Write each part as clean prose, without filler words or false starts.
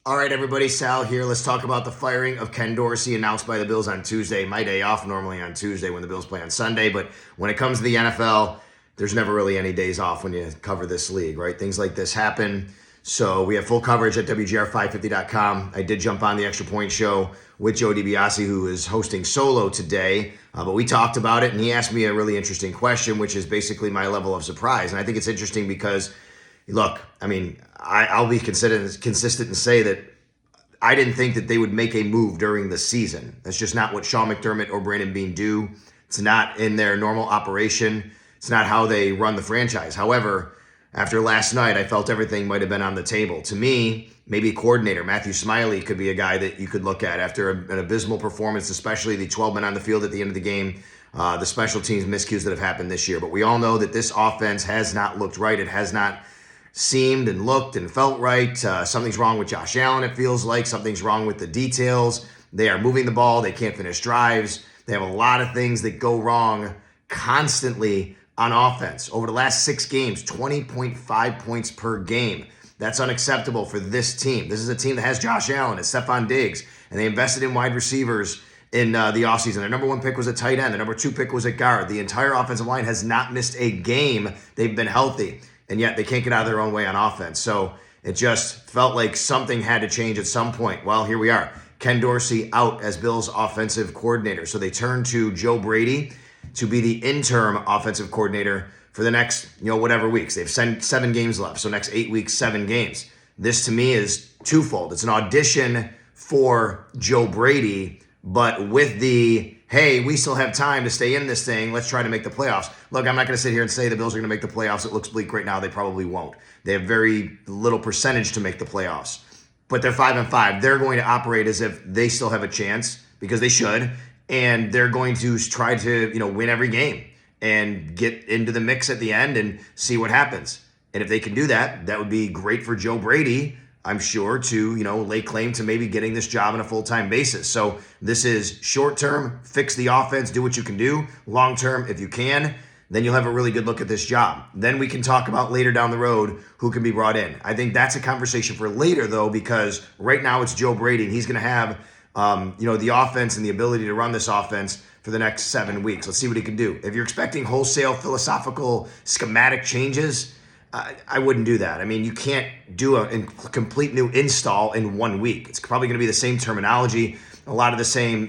All right, everybody, Sal here. Let's talk about the firing of Ken Dorsey announced by the Bills on Tuesday. My day off normally on Tuesday when the Bills play on Sunday, but when it comes to the NFL, there's never really any days off when you cover this league, right? Things like this happen. So we have full coverage at WGR550.com. I did jump on the Extra Point Show with Joe DiBiase, who is hosting solo today, but we talked about it, and he asked me a really interesting question, which is basically my level of surprise. And I think it's interesting because look, I mean, I'll be consistent and say that I didn't think that they would make a move during the season. That's just not what Sean McDermott or Brandon Beane do. It's not in their normal operation. It's not how they run the franchise. However, after last night, I felt everything might have been on the table. To me, maybe a coordinator, Matthew Smiley, could be a guy that you could look at after an abysmal performance, especially the 12 men on the field at the end of the game, the special teams miscues that have happened this year. But we all know that this offense has not looked right. It has not seemed and looked and felt right. Something's wrong with Josh Allen, it feels like. Something's wrong with the details. They are moving the ball. They can't finish drives. They have a lot of things that go wrong constantly on offense. Over the last 6 games, 20.5 points per game. That's unacceptable for this team. This is a team that has Josh Allen and Stephon Diggs, and they invested in wide receivers in the offseason. Their number 1 pick was a tight end. The number 2 pick was a guard. The entire offensive line has not missed a game. They've been healthy, and yet they can't get out of their own way on offense. So it just felt like something had to change at some point. Well, here we are. Ken Dorsey out as Bills offensive coordinator. So they turned to Joe Brady to be the interim offensive coordinator for the next, whatever weeks. They've 7 games left. So next 8 weeks, 7 games. This to me is twofold. It's an audition for Joe Brady, but with the, hey, we still have time to stay in this thing. Let's try to make the playoffs. Look, I'm not going to sit here and say the Bills are going to make the playoffs. It looks bleak right now. They probably won't. They have very little percentage to make the playoffs. But they're 5-5. They're going to operate as if they still have a chance, because they should. And they're going to try to, win every game and get into the mix at the end and see what happens. And if they can do that, that would be great for Joe Brady, I'm sure, to, lay claim to maybe getting this job on a full-time basis. So this is short-term, fix the offense, do what you can do. Long-term, if you can, then you'll have a really good look at this job. Then we can talk about later down the road who can be brought in. I think that's a conversation for later, though, because right now it's Joe Brady, and he's going to have, the offense and the ability to run this offense for the next 7 weeks. Let's see what he can do. If you're expecting wholesale philosophical schematic changes, I wouldn't do that. I mean, you can't do a complete new install in 1 week. It's probably going to be the same terminology, a lot of the same,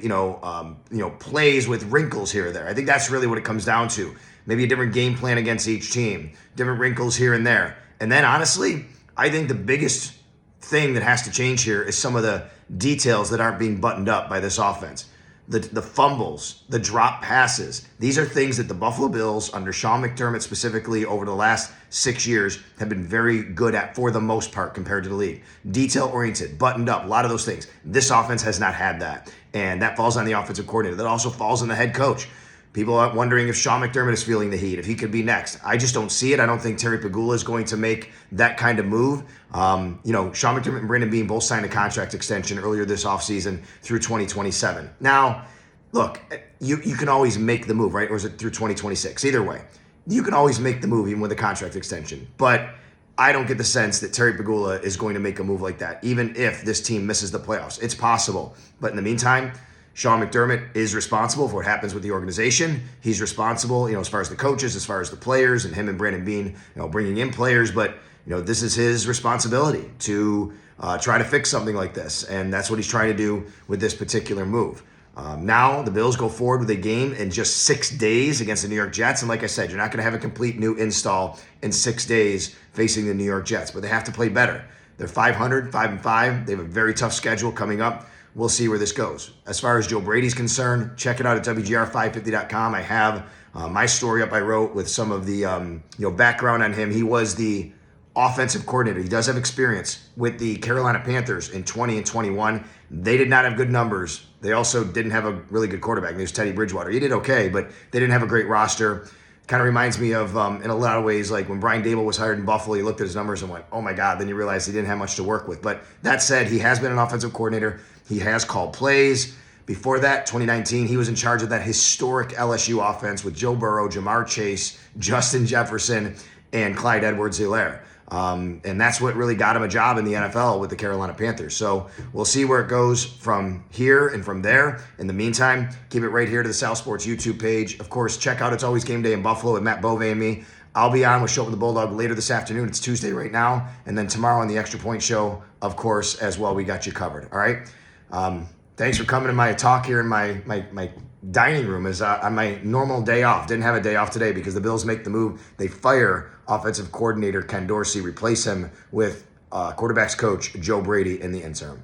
plays with wrinkles here or there. I think that's really what it comes down to. Maybe a different game plan against each team, different wrinkles here and there. And then, honestly, I think the biggest thing that has to change here is some of the details that aren't being buttoned up by this offense. The fumbles, the drop passes. These are things that the Buffalo Bills, under Sean McDermott specifically, over the last 6 years, have been very good at for the most part compared to the league. Detail-oriented, buttoned up, a lot of those things. This offense has not had that, and that falls on the offensive coordinator. That also falls on the head coach. People are wondering if Sean McDermott is feeling the heat, if he could be next. I just don't see it. I don't think Terry Pegula is going to make that kind of move. Sean McDermott and Brandon Beane both signed a contract extension earlier this offseason through 2027. Now, look, you can always make the move, right? Or is it through 2026? Either way, you can always make the move even with a contract extension. But I don't get the sense that Terry Pegula is going to make a move like that, even if this team misses the playoffs. It's possible. But in the meantime, Sean McDermott is responsible for what happens with the organization. He's responsible, as far as the coaches, as far as the players, and him and Brandon Beane, bringing in players. But, this is his responsibility to try to fix something like this. And that's what he's trying to do with this particular move. Now the Bills go forward with a game in just 6 days against the New York Jets. And like I said, you're not going to have a complete new install in 6 days facing the New York Jets. But they have to play better. They're 500, 5-5. They have a very tough schedule coming up. We'll see where this goes. As far as Joe Brady's concerned, check it out at WGR550.com. I have my story up I wrote with some of the background on him. He was the offensive coordinator. He does have experience with the Carolina Panthers in 20 and 21. They did not have good numbers. They also didn't have a really good quarterback. There's Teddy Bridgewater. He did okay, but they didn't have a great roster. Kind of reminds me of, in a lot of ways, like when Brian Dable was hired in Buffalo, he looked at his numbers and went, oh my God, then you realize he didn't have much to work with. But that said, he has been an offensive coordinator. He has called plays. Before that, 2019, he was in charge of that historic LSU offense with Joe Burrow, Jamar Chase, Justin Jefferson, and Clyde Edwards-Helaire. And that's what really got him a job in the NFL with the Carolina Panthers. So we'll see where it goes from here and from there. In the meantime, keep it right here to the South Sports YouTube page. Of course, check out It's Always Game Day in Buffalo with Matt Bove and me. I'll be on with Show Up with the Bulldog later this afternoon. It's Tuesday right now. And then tomorrow on the Extra Point Show, of course, as well. We got you covered. All right. Thanks for coming to my talk here in my dining room is on my normal day off. Didn't have a day off today because the Bills make the move. They fire offensive coordinator Ken Dorsey, replace him with quarterbacks coach Joe Brady in the interim.